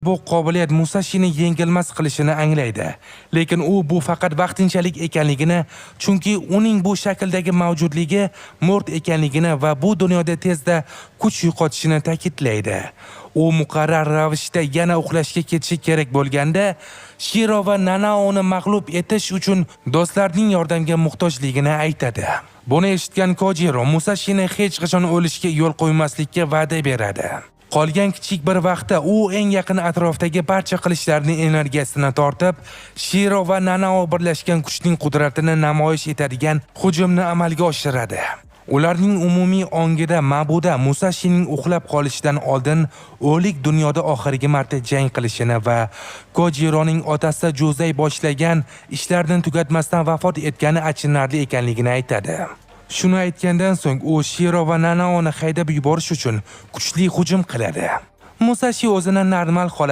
Bu qobiliyat Musashini yengilmas qilishini anglaydi, lekin u bu faqat vaqtinchalik ekanligini, chunki uning bu shakldagi mavjudligi mo'rt ekanligini va bu dunyoda tezda kuch yo'qotishini ta'kidlaydi. U muqarrar ravishda yana uxlashga ketishi kerak bo'lganda, Shiro va Nanaoni mag'lub etish uchun do'stlarning yordamga muhtojligini aytadi. Buni eshitgan Kojiro Musashini hech qachon o'lishga yo'l qo'ymaslikka va'da beradi. Qolgan kichik bir vaqtda u eng yaqin atrofdagi barcha qilichlarning energiyasini tortib, Shiro va Nanao birlashgan kuchning qudratini namoyish etadigan hujumni amalga oshiradi. Ularning umumiy ongida Mabuda Musashining uxlab qolishidan oldin o'lik dunyoda oxirgi marta jang qilishini va Kojironing otasi Juzay boshlagan ishlarni tugatmasdan vafot etgani achinarli ekanligini aytadi. Shuni aytgandan so'ng u Shiro va Nanaoni haydab yuborish uchun kuchli hujum qiladi. Musashi o'zini normal holatda